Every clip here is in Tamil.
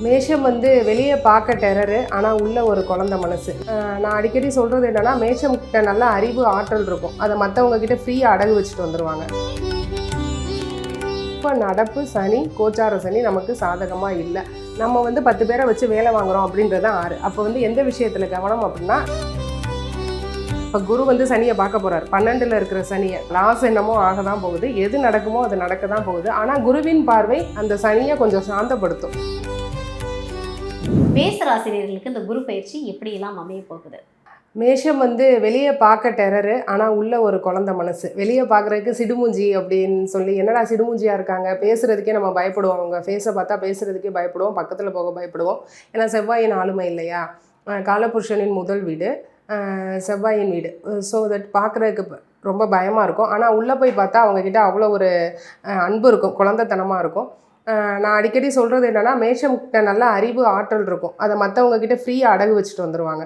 மேஷம் வந்து வெளியே பார்க்க டெரரு, ஆனால் உள்ள ஒரு குழந்தை மனசு. நான் அடிக்கடி சொல்கிறது என்னென்னா, மேஷம் கிட்ட நல்ல அறிவு ஆற்றல் இருக்கும். அதை மற்றவங்க கிட்ட ஃப்ரீயாக அடகு வச்சுட்டு வந்துடுவாங்க. இப்போ நடப்பு சனி, கோச்சார சனி நமக்கு சாதகமாக இல்லை. நம்ம வந்து 10 பேரை வச்சு வேலை வாங்குகிறோம் அப்படின்றது 6. அப்போ வந்து எந்த விஷயத்தில் கவனம் அப்படின்னா, இப்போ குரு வந்து சனியை பார்க்க போகிறார். 12ல் இருக்கிற சனியை லாஸ் என்னமோ ஆக தான் போகுது. எது நடக்குமோ அது நடக்க தான் போகுது. ஆனால் குருவின் பார்வை அந்த சனியை கொஞ்சம் சாந்தப்படுத்தும். மேஷ ராசினியர்களுக்கு இந்த குரு பயிற்சி எப்படியெல்லாம் அமைய போகுது? மேஷம் வந்து வெளியே பார்க்க டெரரு, ஆனால் உள்ள ஒரு குழந்தை மனசு. வெளியே பார்க்குறதுக்கு சிடுமூஞ்சி அப்படின்னு சொல்லி, என்னடா சிடுமூஞ்சியாக இருக்காங்க, பேசுகிறதுக்கே நம்ம பயப்படுவோம். அவங்க ஃபேஸை பார்த்தா பேசுகிறதுக்கே பயப்படுவோம், பக்கத்தில் போக பயப்படுவோம். ஏன்னா செவ்வாயின் ஆளுமை இல்லையா, காலபுருஷனின் முதல் வீடு செவ்வாயின் வீடு. ஸோ தட் பார்க்குறதுக்கு ரொம்ப பயமாக இருக்கும். ஆனால் உள்ளே போய் பார்த்தா அவங்கக்கிட்ட அவ்வளோ ஒரு அன்பு இருக்கும், குழந்தைத்தனமாக இருக்கும். நான் அடிக்கடி சொல்கிறது என்னென்னா, மேஷம் கிட்ட நல்ல அறிவு ஆற்றல் இருக்கும். அதை மற்றவங்க கிட்ட ஃப்ரீயாக அடகு வச்சுட்டு வந்துடுவாங்க.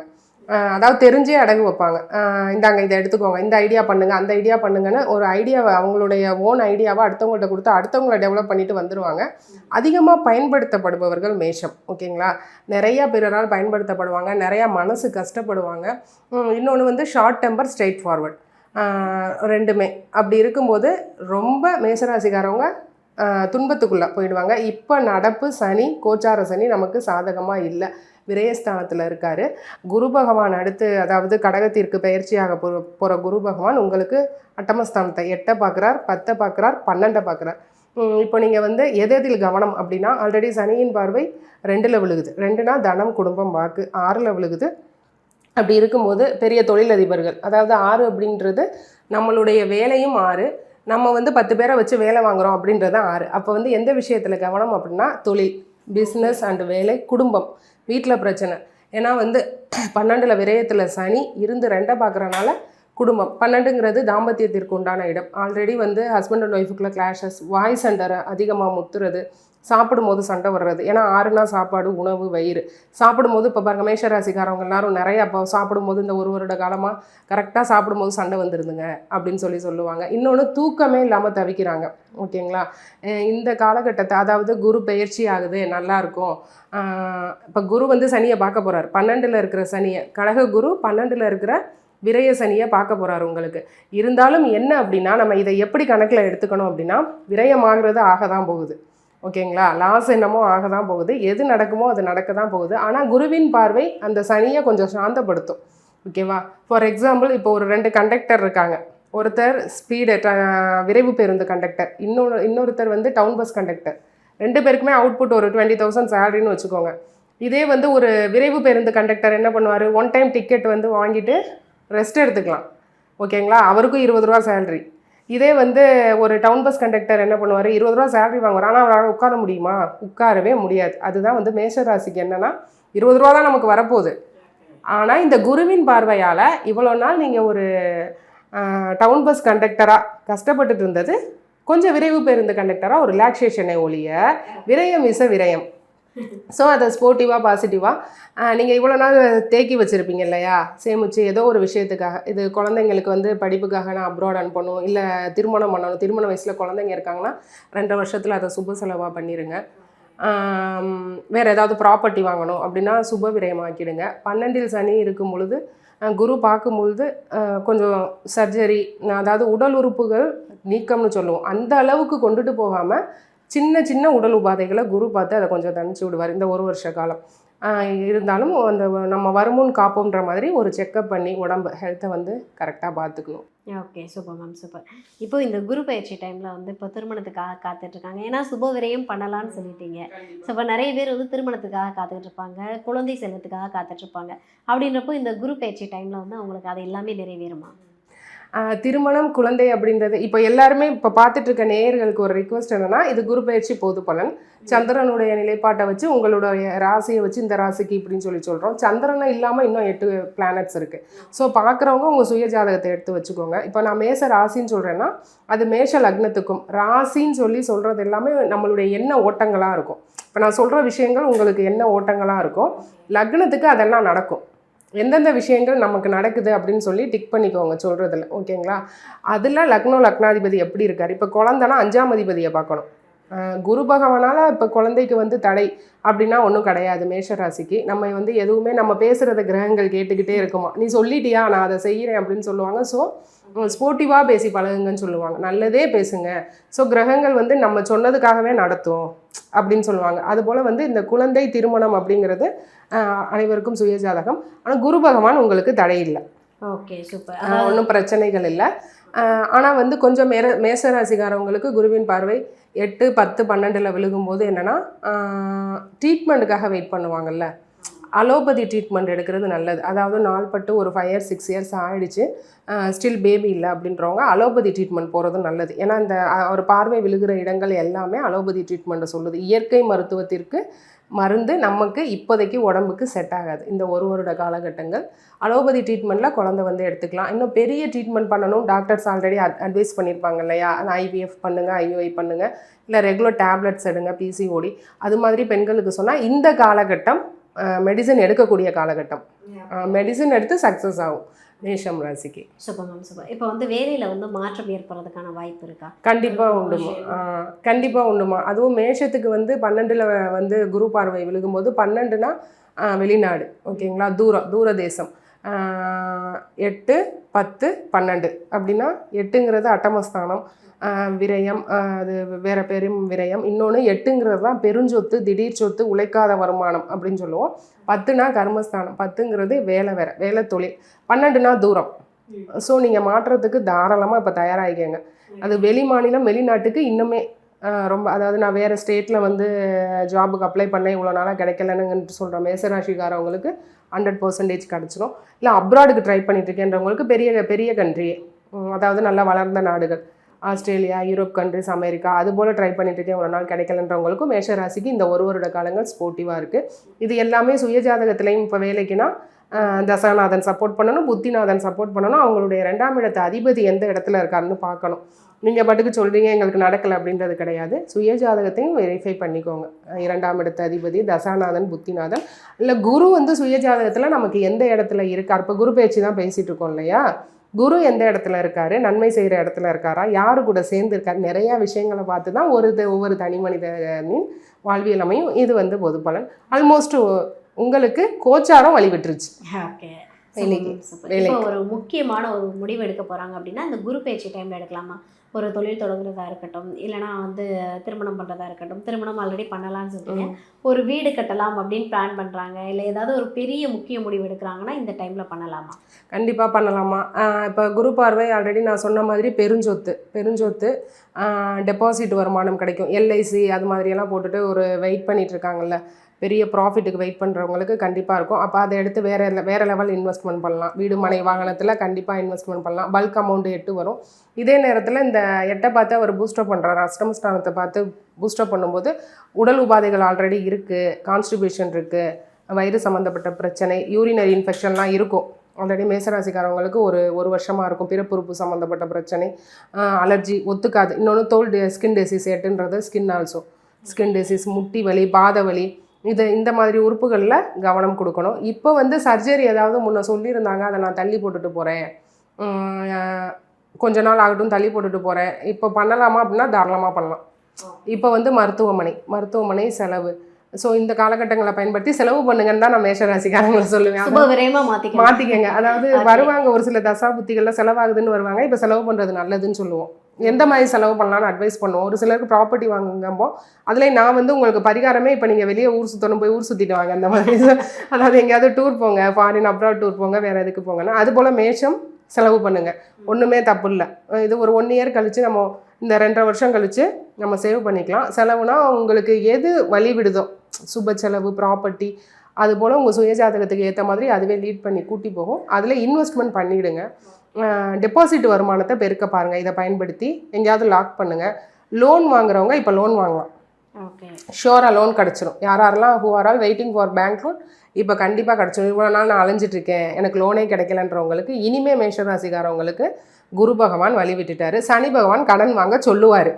அதாவது தெரிஞ்சே அடகு வைப்பாங்க. இந்தாங்க இதை எடுத்துக்கோங்க, இந்த ஐடியா பண்ணுங்கள், அந்த ஐடியா பண்ணுங்கன்னு ஒரு ஐடியாவை, அவங்களுடைய ஓன் ஐடியாவை அடுத்தவங்கள்ட்ட கொடுத்து அடுத்தவங்களை டெவலப் பண்ணிட்டு வந்துடுவாங்க. அதிகமாக பயன்படுத்தப்படுபவர்கள் மேஷம். ஓகேங்களா, நிறையா பிறரால் பயன்படுத்தப்படுவாங்க, நிறையா மனசு கஷ்டப்படுவாங்க. இன்னொன்று வந்து ஷார்ட் டெம்பர், ஸ்ட்ரெயிட் ஃபார்வர்ட், ரெண்டுமே. அப்படி இருக்கும்போது ரொம்ப மேஷராசிக்காரவங்க துன்பத்துக்குள்ளே போயிடுவாங்க. இப்போ நடப்பு சனி, கோச்சார சனி நமக்கு சாதகமாக இல்லை. விரயஸ்தானத்தில் இருக்கார். குரு பகவான் அடுத்து, அதாவது கடகத்திற்கு பயிற்சியாக போகிற குரு பகவான் உங்களுக்கு அட்டமஸ்தானத்தை 8 பார்க்குறார், 10 பார்க்குறார், 12 பார்க்குறார். இப்போ நீங்கள் வந்து எதில் கவனம் அப்படின்னா, ஆல்ரெடி சனியின் பார்வை 2ல் விழுகுது. 2னா தனம், குடும்பம், வாக்கு. 6ல் விழுகுது. அப்படி இருக்கும்போது பெரிய தொழிலதிபர்கள், அதாவது 6 அப்படின்றது நம்மளுடைய வேலையும் 6, நம்ம வந்து 10 பேரை வச்சு வேலை வாங்குகிறோம் அப்படின்றது 6. அப்போ வந்து எந்த விஷயத்தில் கவனம் அப்படின்னா, தொழில், பிஸ்னஸ் அண்டு வேலை, குடும்பம், வீட்டில் பிரச்சனை. ஏன்னா வந்து 12ல் விரயத்தில் சனி இருந்து 2 பார்க்குறனால குடும்பம். 12ங்கிறது தாம்பத்தியத்திற்கு உண்டான இடம். ஆல்ரெடி வந்து ஹஸ்பண்ட் அண்ட் ஒய்ஃபுக்குள்ள கிளாஷஸ், வாய்ஸ் அண்டரை அதிகமாக முத்துறது, சாப்பிடும்போது சண்டை வர்றது. ஏன்னா 6னா சாப்பாடு, உணவு, வயிறு. சாப்பிடும்போது இப்போ பாருங்கள், மேஷராசிக்காரவங்க எல்லாரும் நிறைய அப்போ சாப்பிடும்போது இந்த 1 வருட காலமாக கரெக்டாக சாப்பிடும்போது சண்டை வந்துருதுங்க அப்படின்னு சொல்லுவாங்க. இன்னொன்று, தூக்கமே இல்லாமல் தவிக்கிறாங்க. ஓகேங்களா, இந்த காலகட்டத்தை, அதாவது குரு பயிற்சி ஆகுது, நல்லாயிருக்கும். இப்போ குரு வந்து சனியை பார்க்க போகிறார். 12ல் இருக்கிற சனியை, கடக குரு 12ல் இருக்கிற விரய சனியை பார்க்க போகிறார் உங்களுக்கு. இருந்தாலும் என்ன அப்படின்னா, நம்ம இதை எப்படி கணக்கில் எடுத்துக்கணும் அப்படின்னா, விரயமாகிறது ஆக தான் போகுது. ஓகேங்களா, லாஸ் என்னமோ ஆக தான் போகுது. எது நடக்குமோ அது நடக்க தான் போகுது. ஆனால் குருவின் பார்வை அந்த சனியை கொஞ்சம் சாந்தப்படுத்தும். ஓகேவா, ஃபார் எக்ஸாம்பிள், இப்போ ஒரு 2 கண்டக்டர் இருக்காங்க. ஒருத்தர் ஸ்பீடு விரைவு பேருந்து கண்டக்டர், இன்னொருத்தர் வந்து டவுன் பஸ் கண்டக்டர். 2 பேருக்குமே அவுட்புட் ஒரு 20,000 சேலரின்னு வச்சுக்கோங்க. இதே வந்து ஒரு விரைவு பேருந்து கண்டக்டர் என்ன பண்ணுவார், 1 டைம் டிக்கெட் வந்து வாங்கிட்டு ரெஸ்ட் எடுத்துக்கலாம். ஓகேங்களா, அவருக்கும் 20 ரூபா சேலரி. இதே வந்து ஒரு டவுன் பஸ் கண்டக்டர் என்ன பண்ணுவார், 20 ரூபா சேலரி வாங்குவார். ஆனால் அவரால் உட்கார முடியுமா? உட்காரவே முடியாது. அதுதான் வந்து மேஷராசிக்கு என்னென்னா, 20 ரூபா தான் நமக்கு வரப்போகுது. ஆனால் இந்த குருவின் பார்வையால் இவ்வளோ நாள் நீங்கள் ஒரு டவுன் பஸ் கண்டக்டராக கஷ்டப்பட்டுட்டு இருந்தது கொஞ்சம் விரைவு பேருந்து கண்டக்டராக ஒரு ரிலாக்ஸேஷனை ஒழிய, விரயம் இச விரயம். ஸோ அதை ஸ்போர்ட்டிவாக, பாசிட்டிவாக நீங்கள் இவ்வளோ நாள் தேக்கி வச்சுருப்பீங்க இல்லையா, சேமித்து ஏதோ ஒரு விஷயத்துக்காக. இது குழந்தைங்களுக்கு வந்து படிப்புக்காக நான் அப்ராட் அனுப்பணும், இல்லை திருமணம் பண்ணணும், திருமண வயசில் குழந்தைங்க இருக்காங்கன்னா 2 வருஷத்தில் அதை சுப செலவாக பண்ணிடுங்க. வேறு ஏதாவது ப்ராப்பர்ட்டி வாங்கணும் அப்படின்னா சுப விரயமாக்கிடுங்க. 12ல் சனி இருக்கும் பொழுது, குரு பார்க்கும் பொழுது கொஞ்சம் சர்ஜரி, அதாவது உடல் உறுப்புகள் நீக்கம்னு சொல்லுவோம், அந்த அளவுக்கு கொண்டுட்டு போகாமல் சின்ன சின்ன உடல் உபாதைகளை குரு பார்த்து அதை கொஞ்சம் தணிச்சு விடுவார் இந்த 1 வருஷ காலம். இருந்தாலும் அந்த நம்ம வருமுன் காப்போன்ற மாதிரி ஒரு செக்கப் பண்ணி உடம்பு ஹெல்த்தை வந்து கரெக்டாக பார்த்துக்கணும். Okay, super ma'am, super. இப்போ இந்த குரு பயிற்சி டைமில் வந்து இப்போ திருமணத்துக்காக காத்துட்ருக்காங்க. ஏன்னா சுப விரயம் பண்ணலான்னு சொல்லிட்டீங்க. ஸோ இப்போ நிறைய பேர் வந்து திருமணத்துக்காக காத்துட்ருப்பாங்க, குழந்தை செல்வத்துக்காக காத்துட்ருப்பாங்க. அப்படின்றப்போ இந்த குரு பயிற்சி டைமில் வந்து அவங்களுக்கு அது எல்லாமே நிறைவேறுமா? திருமணம், குழந்தை அப்படின்றது இப்போ எல்லாருமே இப்போ பார்த்துட்ருக்க நேயர்களுக்கு ஒரு ரிக்வெஸ்ட் என்னென்னா, இது குரு பயிற்சி பொது பலன். சந்திரனுடைய நிலைப்பாட்டை வச்சு உங்களுடைய ராசியை வச்சு இந்த ராசிக்கு இப்படின்னு சொல்கிறோம். சந்திரனை இல்லாமல் இன்னும் 8 பிளானட்ஸ் இருக்குது. ஸோ பார்க்குறவங்க உங்கள் சுய ஜாதகத்தை எடுத்து வச்சுக்கோங்க. இப்போ நான் மேஷ ராசின்னு சொல்கிறேன்னா, அது மேஷ லக்னத்துக்கும். ராசின்னு சொல்கிறது எல்லாமே நம்மளுடைய எண்ண ஓட்டங்களாக இருக்கும். இப்போ நான் சொல்கிற விஷயங்கள் உங்களுக்கு எண்ண ஓட்டங்களாக இருக்கும். லக்னத்துக்கு அதெல்லாம் நடக்கும். எந்தெந்த விஷயங்கள் நமக்கு நடக்குது அப்படின்னு சொல்லி டிக் பண்ணிக்கோங்க சொல்கிறதுல. ஓகேங்களா, அதில் லக்னாதிபதி எப்படி இருக்கார். இப்போ குழந்தைனா 5ஆம் அதிபதியை பார்க்கணும். குரு பகவானால் இப்போ குழந்தைக்கு வந்து தடை அப்படின்னா ஒன்றும் கிடையாது. மேஷ ராசிக்கு நம்ம வந்து எதுவுமே நம்ம பேசுகிறத கிரகங்கள் கேட்டுக்கிட்டே இருக்குமா, நீ சொல்லிட்டியா நான் அதை செய்கிறேன் அப்படின்னு சொல்லுவாங்க. ஸோ ஸ்போர்ட்டிவாக பேசி பழகுங்கன்னு சொல்லுவாங்க, நல்லதே பேசுங்க. ஸோ கிரகங்கள் வந்து நம்ம சொன்னதுக்காகவே நடத்தும் அப்படின்னு சொல்லுவாங்க. அதுபோல் வந்து இந்த குழந்தை திருமணம் அப்படிங்கிறது அனைவருக்கும் சுயஜாதகம். ஆனால் குரு பகவான் உங்களுக்கு தடை இல்லை. Okay, super. ஒன்றும் பிரச்சனைகள் இல்லை. ஆனால் வந்து கொஞ்சம் மேசராசிக்காரவங்களுக்கு குருவின் பார்வை 8, 10, 12 விழுகும்போது என்னென்னா ட்ரீட்மெண்ட்டுக்காக வெயிட் பண்ணுவாங்கல்ல, அலோபதி ட்ரீட்மெண்ட் எடுக்கிறது நல்லது. அதாவது நாள்பட்டு ஒரு 5 years 6 years ஆகிடுச்சு, ஸ்டில் பேபி இல்லை அப்படின்றவங்க அலோபதி ட்ரீட்மெண்ட் போகிறதும் நல்லது. ஏன்னா இந்த ஒரு பார்வை விழுகிற இடங்கள் எல்லாமே அலோபதி ட்ரீட்மெண்ட்டை சொல்லுது. இயற்கை மருத்துவத்திற்கு மருந்து நமக்கு இப்போதைக்கு உடம்புக்கு செட் ஆகாது. இந்த ஒரு வருட காலகட்டங்கள் அலோபதி ட்ரீட்மெண்ட்டில் குழந்தை வந்து எடுத்துக்கலாம். இன்னும் பெரிய ட்ரீட்மெண்ட் பண்ணணும், டாக்டர்ஸ் ஆல்ரெடி அட்வைஸ் பண்ணியிருப்பாங்க இல்லையா, ஐவிஎஃப் பண்ணுங்கள், ஐயுஐ பண்ணுங்கள், இல்லை ரெகுலர் டேப்லெட்ஸ் எடுங்க, பிசிஓடி, அது மாதிரி பெண்களுக்கு சொன்னால் இந்த காலகட்டம் மெடிசன் எடுக்கக்கூடிய காலகட்டம். மெடிசன் எடுத்து சக்ஸஸ் ஆகும் மேஷம் ராசிக்கு. Super ma'am, super. இப்போ வந்து வேலையில் வந்து மாற்றம் ஏற்படுறதுக்கான வாய்ப்பு இருக்கா? கண்டிப்பாக உண்டுமா, கண்டிப்பாக உண்டுமா. அதுவும் மேஷத்துக்கு வந்து 12 வந்து குரு பார்வை விழுகும்போது, 12னா வெளிநாடு, ஓகேங்களா, தூர தேசம். 8, 10, 12 அப்படின்னா 8ங்கிறது அட்டமஸ்தானம், விரயம், அது வேற பெரும் விரயம். இன்னொன்று 8ங்கிறது தான் பெருஞ்சொத்து, திடீர் சொத்து, உழைக்காத வருமானம் அப்படின்னு சொல்லுவோம். 10னா கர்மஸ்தானம், 10ங்கிறது வேலை தொழில், 12னா தூரம். ஸோ நீங்கள் மாற்றத்துக்கு தாராளமாக இப்போ தயாராகிக்கங்க. அது வெளி மாநிலம் வெளிநாட்டுக்கு இன்னுமே ரொம்ப, அதாவது நான் வேறு ஸ்டேட்டில் வந்து ஜாபுக்கு அப்ளை பண்ணேன், இவ்வளோ நாளாக கிடைக்கலன்னு சொல்கிற மேசராசிக்காரவங்களுக்கு 100% கிடச்சிரும். இல்லை அப்ராடுக்கு ட்ரை பண்ணிட்டுருக்கேன்றவங்களுக்கு பெரிய கண்ட்ரியே, அதாவது நல்லா வளர்ந்த நாடுகள், ஆஸ்திரேலியா, யூரோப் கண்ட்ரிஸ், அமெரிக்கா, அதுபோல் ட்ரை பண்ணிட்டுருக்கேன், ஒரு நாள் கிடைக்கலன்றவங்களுக்கும் மேஷராசிக்கு இந்த ஒரு வருட காலங்கள் ஸ்போர்ட்டிவாக இருக்குது. இது எல்லாமே சுயஜாதகத்துலேயும் இப்போ வேலைக்குன்னா தசாநாதன் சப்போர்ட் பண்ணணும், புத்திநாதன் சப்போர்ட் பண்ணணும். அவங்களுடைய 2ஆம் இடத்து அதிபதி எந்த இடத்துல இருக்காருன்னு பார்க்கணும். நீங்கள் பாட்டுக்கு சொல்கிறீங்க எங்களுக்கு நடக்கலை அப்படின்றது கிடையாது. சுயஜாதகத்தையும் வெரிஃபை பண்ணிக்கோங்க. 2ஆம் இடத்து அதிபதி தசாநாதன், புத்திநாதன். இல்லை குரு வந்து சுயஜாதகத்தில் நமக்கு எந்த இடத்துல இருக்கார், இப்போ குரு பேச்சு தான் பேசிகிட்டு இருக்கோம் இல்லையா, குரு எந்த இடத்துல இருக்காரு, நன்மை செய்கிற இடத்துல இருக்காரா, யாரு கூட சேர்ந்து இருக்காரு, நிறையா விஷயங்களை பார்த்து தான் ஒவ்வொரு தனி மனிதனின் வாழ்வியல் அமையும். இது வந்து பொது பலன். ஆல்மோஸ்ட் உங்களுக்கு கோச்சாரம் வழிவிட்டுருச்சு. ஓகே, இப்போ ஒரு முக்கியமான ஒரு முடிவு எடுக்க போகிறாங்க அப்படின்னா இந்த குரு பேச்சு டைமில் எடுக்கலாமா? ஒரு தொழில் தொடங்குறதா இருக்கட்டும், இல்லைனா வந்து திருமணம் பண்ணுறதா இருக்கட்டும், திருமணம் ஆல்ரெடி பண்ணலான்னு சொல்லிட்டு ஒரு வீடு கட்டலாம் அப்படின்னு பிளான் பண்ணுறாங்க, இல்லை ஏதாவது ஒரு பெரிய முக்கிய முடிவு எடுக்கிறாங்கன்னா இந்த டைமில் பண்ணலாமா? கண்டிப்பாக பண்ணலாமா. இப்போ குரு பார்வை ஆல்ரெடி நான் சொன்ன மாதிரி பெருஞ்சொத்து டெபாசிட் வருமானம் கிடைக்கும். எல்ஐசி அது மாதிரியெல்லாம் போட்டுட்டு ஒரு வெயிட் பண்ணிகிட்டு இருக்காங்கல்ல, பெரிய ப்ராஃபிட்டுக்கு வெயிட் பண்ணுறவங்களுக்கு கண்டிப்பாக இருக்கும். அப்போ அதை எடுத்து வேறு லெவல் இன்வெஸ்ட்மெண்ட் பண்ணலாம். வீடு மனை வாகனத்தில் கண்டிப்பாக இன்வெஸ்ட்மெண்ட் பண்ணலாம். பல்க் அமௌண்ட் 8 வரும். இதே நேரத்தில் இந்த 8 பார்த்து அவர் பூஸ்டப் பண்ணுறாரு, அஷ்டமஸ்தானத்தை பார்த்து பூஸ்டப் பண்ணும்போது உடல் உபாதைகள் ஆல்ரெடி இருக்குது, கான்ஸ்டிபேஷன் இருக்குது, வயிறு சம்மந்தப்பட்ட பிரச்சனை, யூரினரி இன்ஃபெக்ஷன்லாம் இருக்கும். ஆல்ரெடி மேசராசிக்காரவங்களுக்கு ஒரு வருஷமாக இருக்கும். பிறப்புறுப்பு சம்மந்தப்பட்ட பிரச்சனை, அலர்ஜி, ஒத்துக்காது. இன்னொன்று ஸ்கின் டிசீஸ், 8ன்றது ஸ்கின் டிசீஸ், முட்டி வலி, பாத வலி, இந்த மாதிரி உறுப்புகளில் கவனம் கொடுக்கணும். இப்போ வந்து சர்ஜரி ஏதாவது முன்ன சொல்லியிருந்தாங்க, அதை நான் தள்ளி போட்டுட்டு போகிறேன், கொஞ்ச நாள் ஆகட்டும் தள்ளி போட்டுட்டு போகிறேன், இப்போ பண்ணலாமா அப்படின்னா தாராளமாக பண்ணலாம். இப்போ வந்து மருத்துவமனை செலவு, ஸோ இந்த காலகட்டங்களை பயன்படுத்தி செலவு பண்ணுங்கன்னு தான் நான் மேஷராசிக்காரங்களை சொல்லுவேன். மாற்றிக்கங்க. அதாவது வருவாங்க ஒரு சில தசா புத்திகளில் செலவாகுதுன்னு வருவாங்க, இப்போ செலவு பண்ணுறது நல்லதுன்னு சொல்லுவோம். எந்த மாதிரி செலவு பண்ணலான்னு அட்வைஸ் பண்ணுவோம். ஒரு சிலருக்கு ப்ராப்பர்ட்டி வாங்குங்கம்போ அதில் நான் வந்து உங்களுக்கு பரிகாரமே, இப்போ நீங்கள் வெளியே ஊர் சுற்றணும், போய் ஊர் சுற்றிட்டு வாங்க அந்த மாதிரி. அதாவது எங்கேயாவது டூர் போங்க, ஃபாரின் அப்ராட் டூர் போங்க, வேறு எதுக்கு போங்கன்னா அதுபோல் மேஷம் செலவு பண்ணுங்கள், ஒன்றுமே தப்பு இல்லை. இது ஒரு 1 year கழித்து நம்ம இந்த 2.5 வருஷம் கழித்து நம்ம சேவ் பண்ணிக்கலாம். செலவுனா உங்களுக்கு எது வழி விடுதோ, சுப செலவு, ப்ராப்பர்ட்டி, அதுபோல் உங்கள் சுயஜாதகத்துக்கு ஏற்ற மாதிரி அதுவே லீட் பண்ணி கூட்டி போகும். அதில் இன்வெஸ்ட்மெண்ட் பண்ணிவிடுங்க. டெபாசிட் வருமானத்தை பெருக்க பாருங்கள். இதை பயன்படுத்தி எங்கேயாவது லாக் பண்ணுங்கள். லோன் வாங்குறவங்க இப்போ லோன் வாங்கலாம். ஷோராக லோன் கிடச்சிரும். யாரெல்லாம் who are all waiting for bank loan இப்போ கண்டிப்பாக கிடச்சிரும். இவ்வளோ நாள் நான் அலைஞ்சிட்ருக்கேன், எனக்கு லோனே கிடைக்கலன்றவங்களுக்கு இனிமேல் மேஷராசிக்காரவங்களுக்கு குரு பகவான் வழி விட்டுட்டாரு. சனி பகவான் கடன் வாங்க சொல்லுவார்.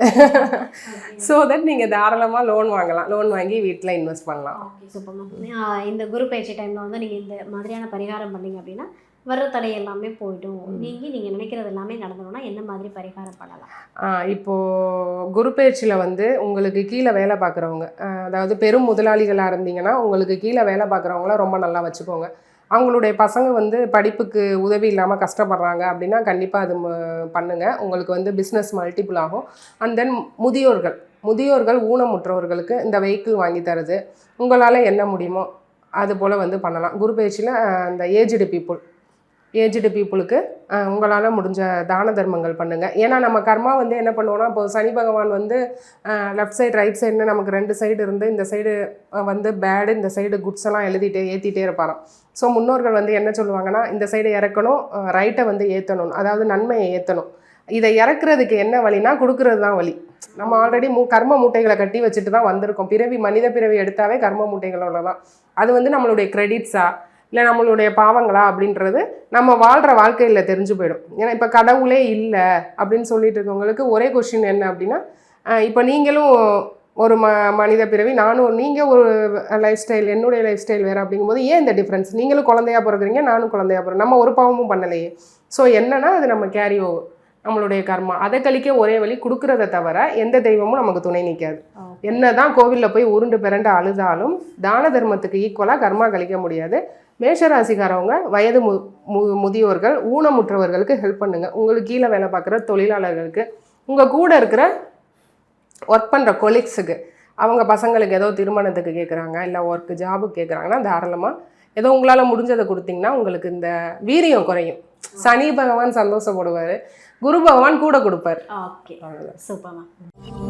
ஸோ தட் நீங்கள் தாராளமாக லோன் வாங்கலாம், லோன் வாங்கி வீட்டில் இன்வெஸ்ட் பண்ணலாம். Okay, super. இந்த குரு பயிற்சி டைமில் வந்து நீங்கள் இந்த மாதிரியான பரிகாரம் பண்ணிங்க அப்படின்னா வர்ற தடை எல்லாமே போய்டும், நீங்கள் நினைக்கிறது எல்லாமே நடந்தணும்னா என்ன மாதிரி பரிகாரம் பண்ணலாம்? இப்போது குரு பயிற்சியில் வந்து உங்களுக்கு கீழே வேலை பார்க்குறவங்க, அதாவது பெரும் முதலாளிகளாக இருந்தீங்கன்னா உங்களுக்கு கீழே வேலை பார்க்குறவங்கள ரொம்ப நல்லா வச்சுக்கோங்க. அவங்களுடைய பசங்க வந்து படிப்புக்கு உதவி இல்லாமல் கஷ்டப்படுறாங்க அப்படின்னா கண்டிப்பாக அது பண்ணுங்கள். உங்களுக்கு வந்து பிஸ்னஸ் மல்டிபிள் ஆகும். அண்ட் தென் முதியோர்கள் ஊனமுற்றவர்களுக்கு இந்த வெஹிக்கிள் வாங்கி தருது, உங்களால் என்ன முடியுமோ அது போல் வந்து பண்ணலாம். குரு பயிற்சியில் இந்த ஏஜ்டு பீப்புளுக்கு உங்களால் முடிஞ்ச தான தர்மங்கள் பண்ணுங்கள். ஏன்னா நம்ம கர்மா வந்து என்ன பண்ணுவோன்னா, இப்போ சனி பகவான் வந்து லெஃப்ட் சைடு ரைட் சைடுன்னு நமக்கு 2 சைடு இருந்து இந்த சைடு வந்து பேடு, இந்த சைடு குட்ஸ் எல்லாம் ஏற்றிட்டே இருப்பாராம். ஸோ முன்னோர்கள் வந்து என்ன சொல்லுவாங்கன்னா, இந்த சைடு இறக்கணும், ரைட்டை வந்து ஏற்றணும், அதாவது நன்மையை ஏற்றணும். இதை இறக்குறதுக்கு என்ன வழினா கொடுக்கறது தான் வழி. நம்ம ஆல்ரெடி கர்ம மூட்டைகளை கட்டி வச்சுட்டு தான் வந்திருக்கோம். மனித பிறவி எடுத்தாவே கர்ம மூட்டைகளோட தான். அது வந்து நம்மளுடைய கிரெடிட்ஸா இல்லை நம்மளுடைய பாவங்களா அப்படின்றது நம்ம வாழ்கிற வாழ்க்கையில் தெரிஞ்சு போயிடும். ஏன்னா இப்போ கடவுளே இல்லை அப்படின்னு சொல்லிட்டு இருக்கவங்களுக்கு ஒரே கொஸ்டின் என்ன அப்படின்னா, இப்போ நீங்களும் ஒரு மனித பிறவி, நீங்கள் ஒரு லைஃப் ஸ்டைல், என்னுடைய லைஃப் ஸ்டைல் வேறு அப்படிங்கும்போது ஏன் இந்த டிஃப்ரென்ஸ்? நீங்களும் குழந்தையா பிறகுறீங்க, நானும் குழந்தையா பிறகு, நம்ம ஒரு பாவமும் பண்ணலையே. ஸோ என்னன்னா அது நம்ம கேரி ஓவர், நம்மளுடைய கர்மா. அதை கழிக்க ஒரே வழி கொடுக்குறத தவிர எந்த தெய்வமும் நமக்கு துணை நிற்காது. என்னதான் கோவிலில் போய் உருண்டு பிறண்டு அழுதாலும் தான தர்மத்துக்கு ஈக்குவலாக கர்மா கழிக்க முடியாது. மேஷராசிக்காரவங்க வயது முதியோர்கள் ஊனமுற்றவர்களுக்கு ஹெல்ப் பண்ணுங்கள். உங்களுக்கு கீழே வேலை பார்க்குற தொழிலாளர்களுக்கு, உங்கள் கூட இருக்கிற ஒர்க் பண்ணுற கொலீக்ஸுக்கு, அவங்க பசங்களுக்கு ஏதோ திருமணத்துக்கு கேட்குறாங்க, இல்லை ஒர்க்கு ஜாபுக்கு கேட்குறாங்கன்னா தாராளமாக ஏதோ உங்களால் முடிஞ்சதை கொடுத்தீங்கன்னா உங்களுக்கு இந்த வீரியம் குறையும். சனி பகவான் சந்தோஷப்படுவார், குரு பகவான் கூட கொடுப்பார். Okay, super ma'am.